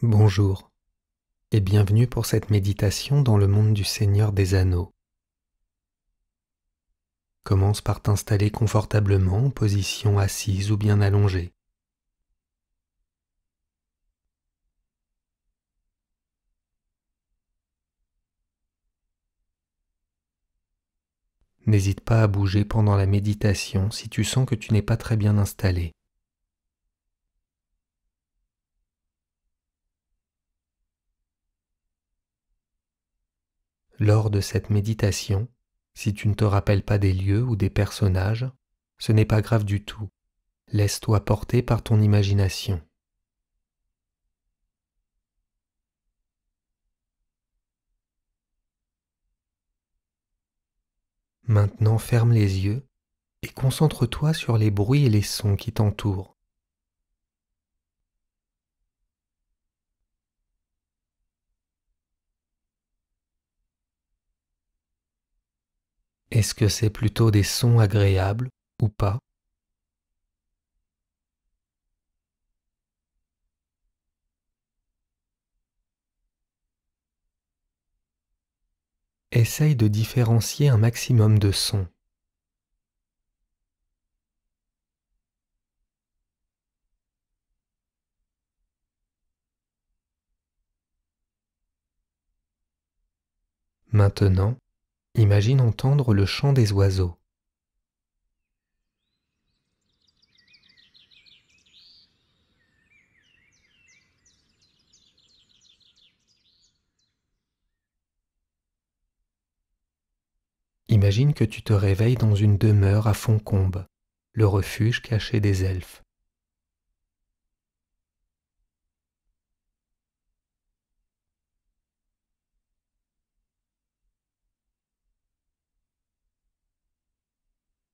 Bonjour et bienvenue pour cette méditation dans le monde du Seigneur des Anneaux. Commence par t'installer confortablement en position assise ou bien allongée. N'hésite pas à bouger pendant la méditation si tu sens que tu n'es pas très bien installé. Lors de cette méditation, si tu ne te rappelles pas des lieux ou des personnages, ce n'est pas grave du tout. Laisse-toi porter par ton imagination. Maintenant, ferme les yeux et concentre-toi sur les bruits et les sons qui t'entourent. Est-ce que c'est plutôt des sons agréables ou pas? Essaye de différencier un maximum de sons. Maintenant, imagine entendre le chant des oiseaux. Imagine que tu te réveilles dans une demeure à Fontcombe, le refuge caché des elfes.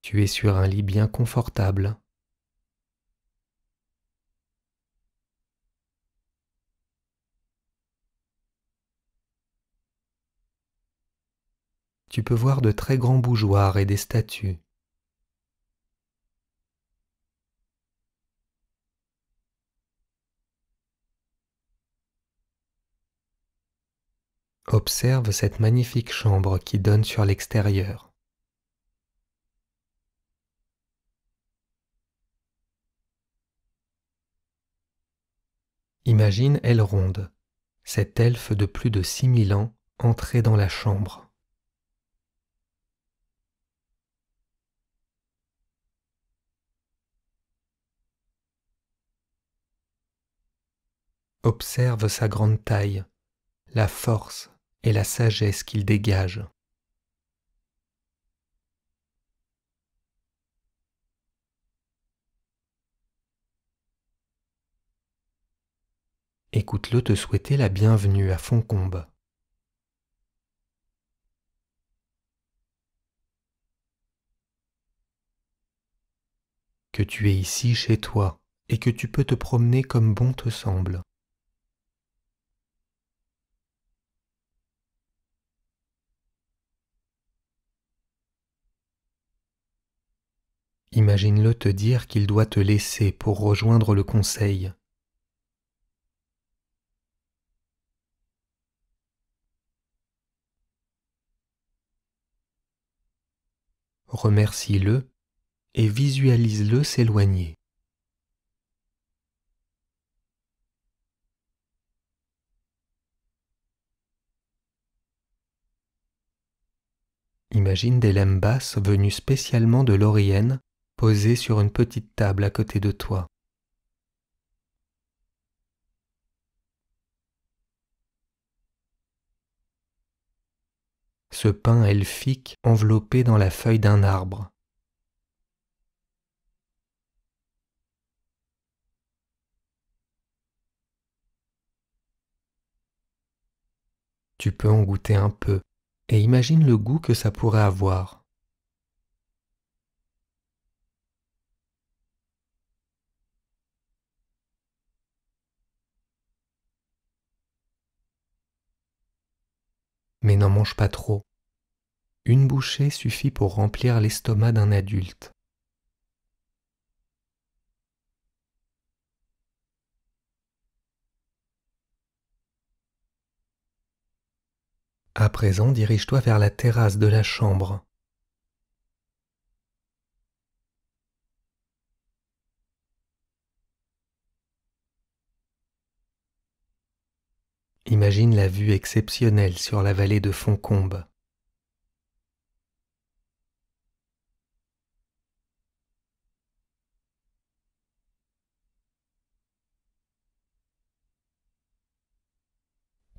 Tu es sur un lit bien confortable. Tu peux voir de très grands bougeoirs et des statues. Observe cette magnifique chambre qui donne sur l'extérieur. Imagine Elrond, cet elfe de plus de 6000 ans, entrer dans la chambre. Observe sa grande taille, la force et la sagesse qu'il dégage. Écoute-le te souhaiter la bienvenue à Fontcombe. Que tu es ici chez toi et que tu peux te promener comme bon te semble. Imagine-le te dire qu'il doit te laisser pour rejoindre le conseil. Remercie-le et visualise-le s'éloigner. Imagine des lembas venus spécialement de Lorien posés sur une petite table à côté de toi. Ce pain elfique enveloppé dans la feuille d'un arbre. Tu peux en goûter un peu et imagine le goût que ça pourrait avoir. Mais n'en mange pas trop. Une bouchée suffit pour remplir l'estomac d'un adulte. À présent, dirige-toi vers la terrasse de la chambre. Imagine la vue exceptionnelle sur la vallée de Fontcombe.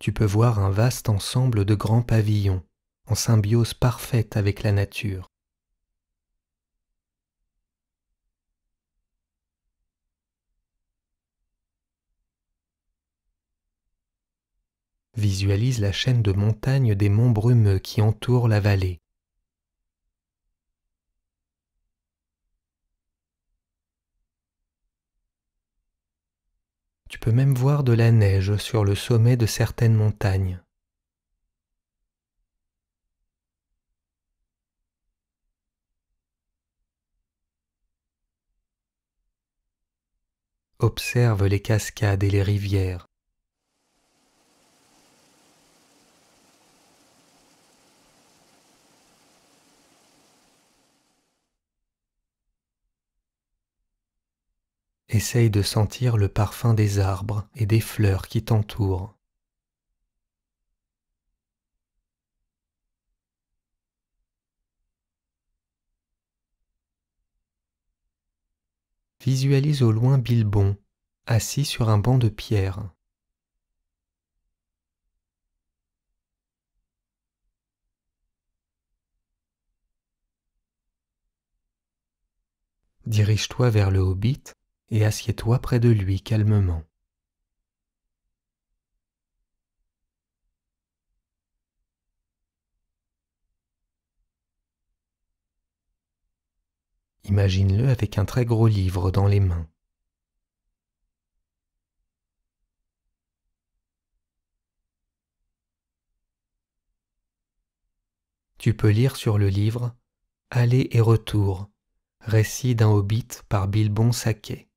Tu peux voir un vaste ensemble de grands pavillons, en symbiose parfaite avec la nature. Visualise la chaîne de montagnes des monts brumeux qui entourent la vallée. Tu peux même voir de la neige sur le sommet de certaines montagnes. Observe les cascades et les rivières. Essaye de sentir le parfum des arbres et des fleurs qui t'entourent. Visualise au loin Bilbon, assis sur un banc de pierre. Dirige-toi vers le Hobbit et assieds-toi près de lui calmement. Imagine-le avec un très gros livre dans les mains. Tu peux lire sur le livre Aller et retour, récit d'un hobbit par Bilbon Saquet.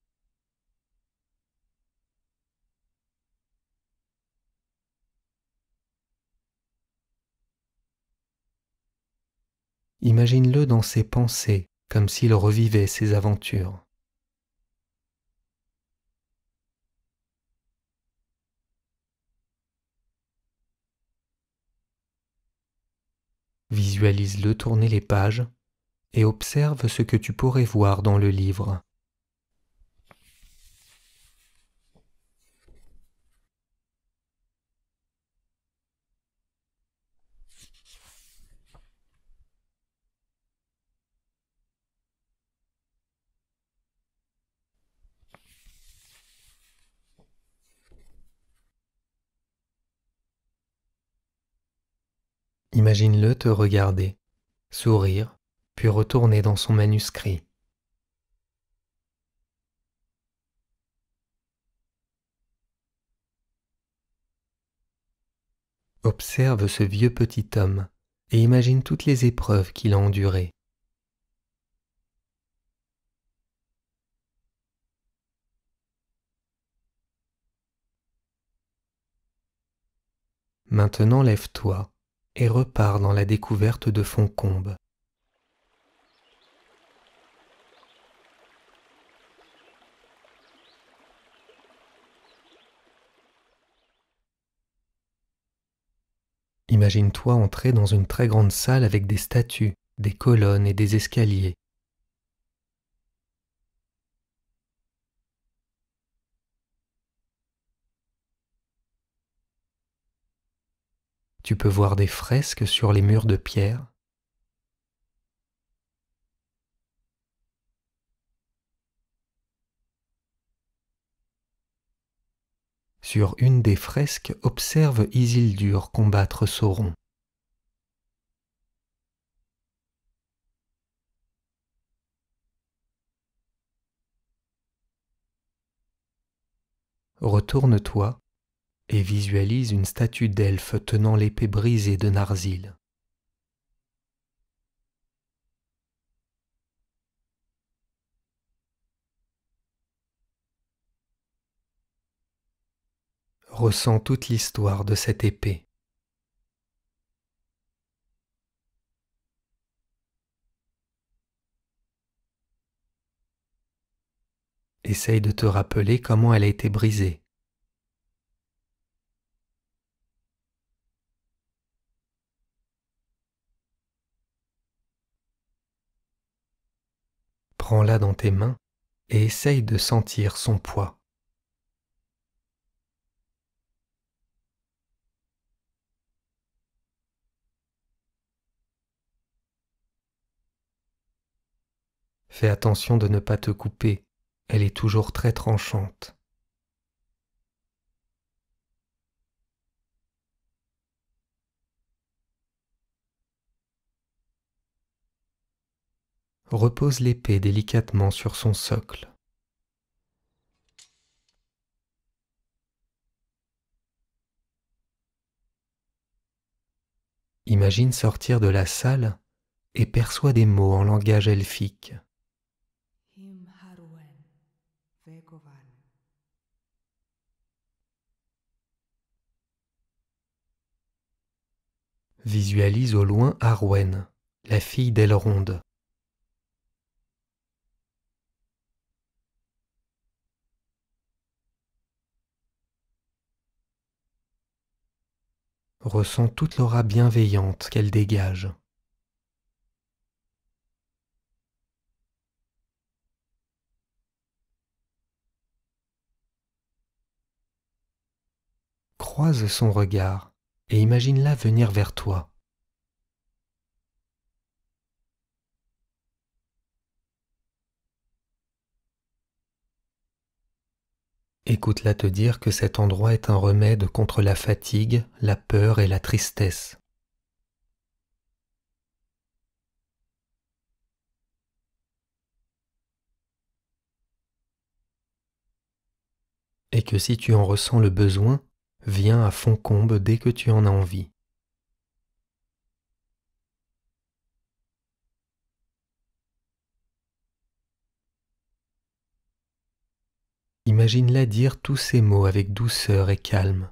Imagine-le dans ses pensées, comme s'il revivait ses aventures. Visualise-le tourner les pages et observe ce que tu pourrais voir dans le livre. Imagine-le te regarder, sourire, puis retourner dans son manuscrit. Observe ce vieux petit homme et imagine toutes les épreuves qu'il a endurées. Maintenant lève-toi et repars dans la découverte de Fontcombe. Imagine-toi entrer dans une très grande salle avec des statues, des colonnes et des escaliers. Tu peux voir des fresques sur les murs de pierre. Sur une des fresques, observe Isildur combattre Sauron. Retourne-toi et visualise une statue d'elfe tenant l'épée brisée de Narsil. Ressens toute l'histoire de cette épée. Essaye de te rappeler comment elle a été brisée. Prends-la dans tes mains et essaye de sentir son poids. Fais attention de ne pas te couper, elle est toujours très tranchante. Repose l'épée délicatement sur son socle. Imagine sortir de la salle et perçois des mots en langage elfique. Visualise au loin Arwen, la fille d'Elrond. Ressens toute l'aura bienveillante qu'elle dégage. Croise son regard et imagine-la venir vers toi. Écoute-la te dire que cet endroit est un remède contre la fatigue, la peur et la tristesse. Et que si tu en ressens le besoin, viens à Fontcombe dès que tu en as envie. Imagine-la dire tous ces mots avec douceur et calme.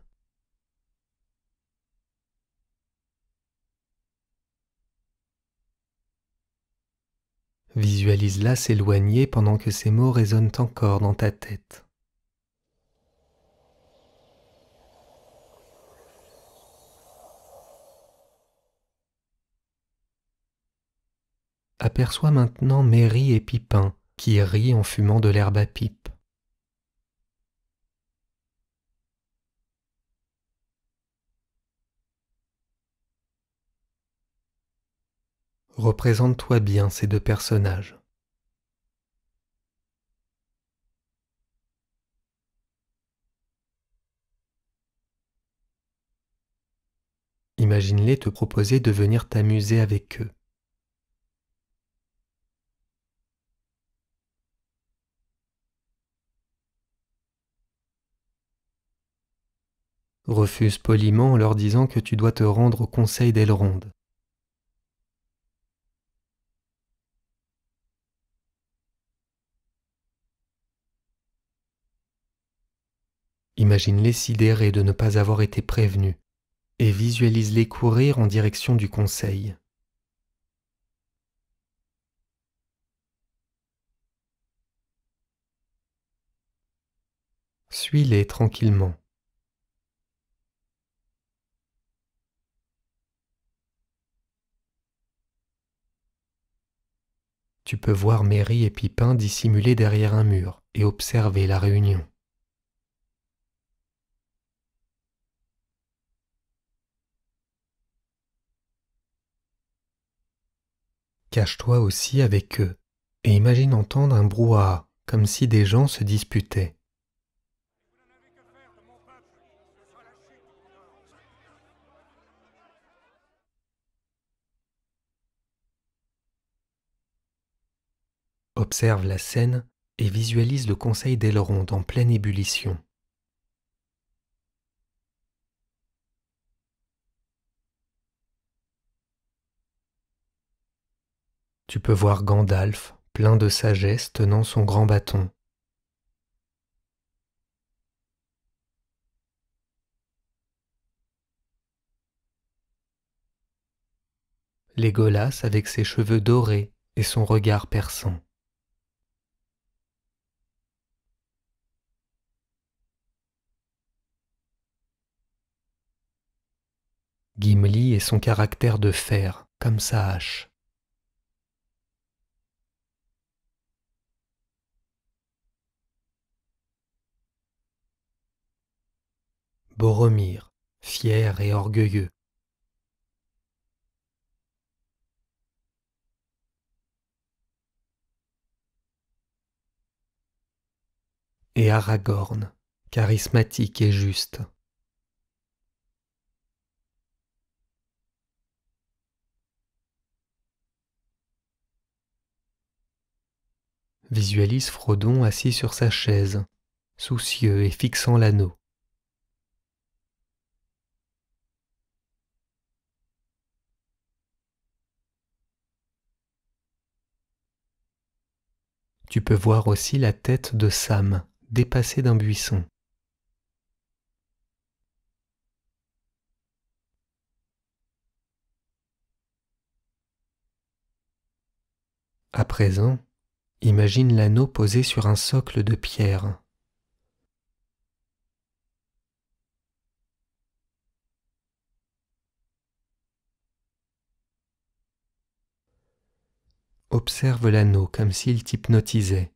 Visualise-la s'éloigner pendant que ces mots résonnent encore dans ta tête. Aperçois maintenant Merry et Pipin qui rient en fumant de l'herbe à pipe. Représente-toi bien ces deux personnages. Imagine-les te proposer de venir t'amuser avec eux. Refuse poliment en leur disant que tu dois te rendre au conseil d'Elrond. Imagine-les sidérés de ne pas avoir été prévenus et visualise-les courir en direction du conseil. Suis-les tranquillement. Tu peux voir Merry et Pipin dissimulés derrière un mur et observer la réunion. Cache-toi aussi avec eux et imagine entendre un brouhaha, comme si des gens se disputaient. Observe la scène et visualise le conseil d'Elrond en pleine ébullition. Tu peux voir Gandalf, plein de sagesse, tenant son grand bâton. Légolas avec ses cheveux dorés et son regard perçant. Gimli et son caractère de fer, comme sa hache. Boromir, fier et orgueilleux. Et Aragorn, charismatique et juste. Visualise Frodon assis sur sa chaise, soucieux et fixant l'anneau. Tu peux voir aussi la tête de Sam dépassée d'un buisson. À présent, imagine l'anneau posé sur un socle de pierre. Observe l'anneau comme s'il t'hypnotisait.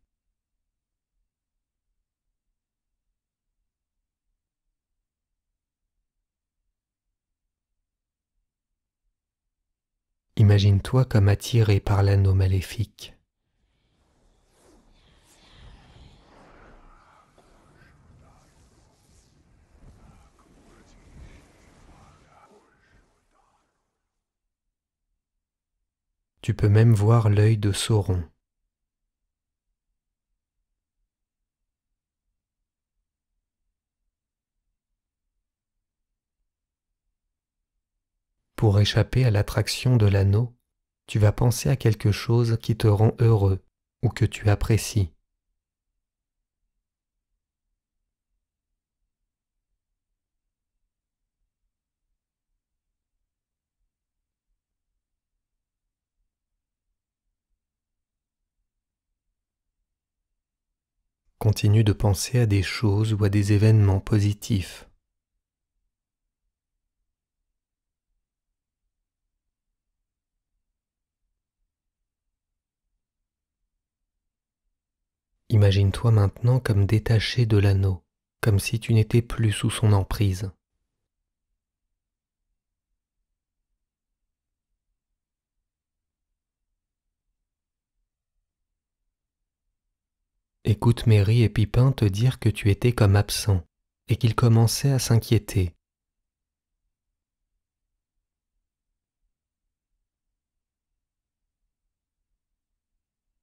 Imagine-toi comme attiré par l'anneau maléfique. Tu peux même voir l'œil de Sauron. Pour échapper à l'attraction de l'anneau, tu vas penser à quelque chose qui te rend heureux ou que tu apprécies. Continue de penser à des choses ou à des événements positifs. Imagine-toi maintenant comme détaché de l'anneau, comme si tu n'étais plus sous son emprise. Écoute Merry et Pipin te dire que tu étais comme absent et qu'ils commençaient à s'inquiéter.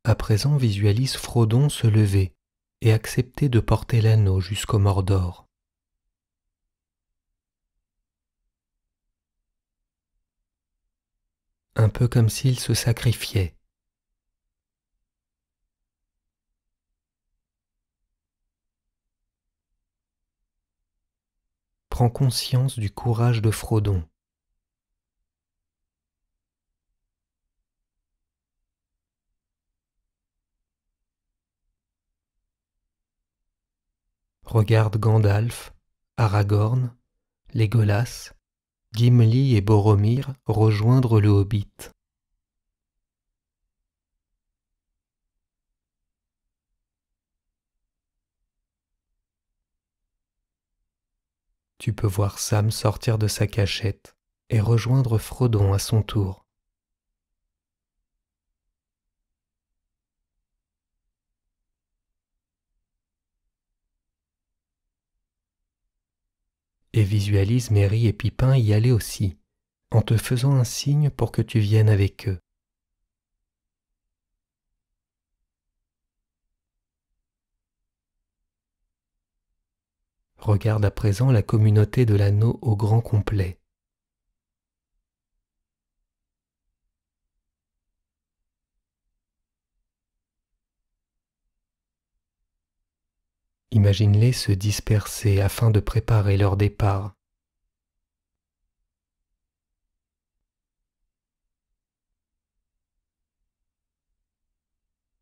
À présent, visualise Frodon se lever et accepter de porter l'anneau jusqu'au Mordor. Un peu comme s'il se sacrifiait. Prends conscience du courage de Frodon. Regarde Gandalf, Aragorn, Légolas, Gimli et Boromir rejoindre le Hobbit. Tu peux voir Sam sortir de sa cachette et rejoindre Frodon à son tour. Et visualise Merry et Pipin y aller aussi, en te faisant un signe pour que tu viennes avec eux. Regarde à présent la communauté de l'anneau au grand complet. Imagine-les se disperser afin de préparer leur départ.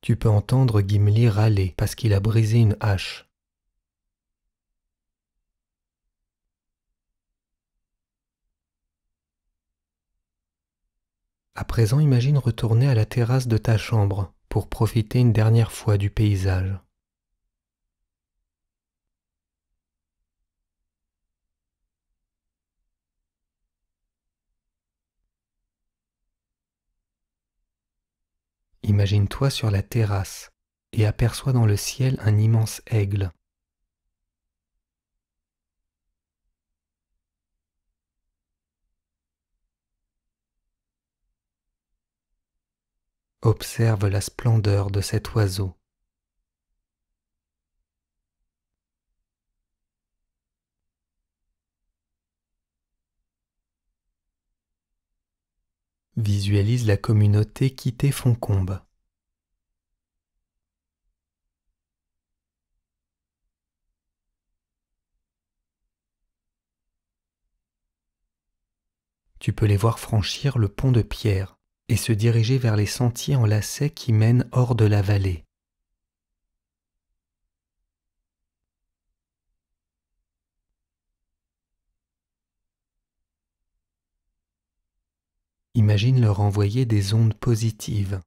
Tu peux entendre Gimli râler parce qu'il a brisé une hache. À présent, imagine retourner à la terrasse de ta chambre pour profiter une dernière fois du paysage. Imagine-toi sur la terrasse et aperçois dans le ciel un immense aigle. Observe la splendeur de cet oiseau. Visualise la communauté quitter Fontcombe. Tu peux les voir franchir le pont de pierre et se diriger vers les sentiers en lacets qui mènent hors de la vallée. Imagine leur envoyer des ondes positives.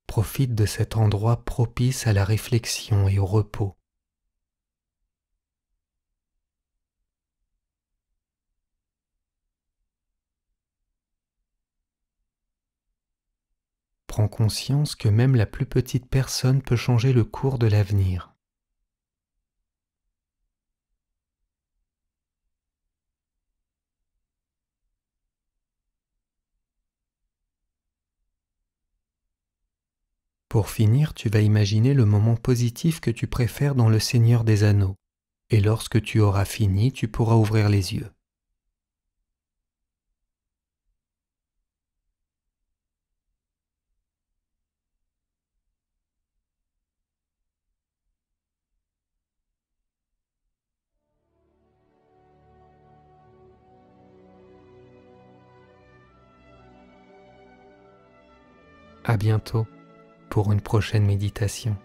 Profite de cet endroit propice à la réflexion et au repos. Prends conscience que même la plus petite personne peut changer le cours de l'avenir. Pour finir, tu vas imaginer le moment positif que tu préfères dans Le Seigneur des Anneaux. Et lorsque tu auras fini, tu pourras ouvrir les yeux. À bientôt pour une prochaine méditation.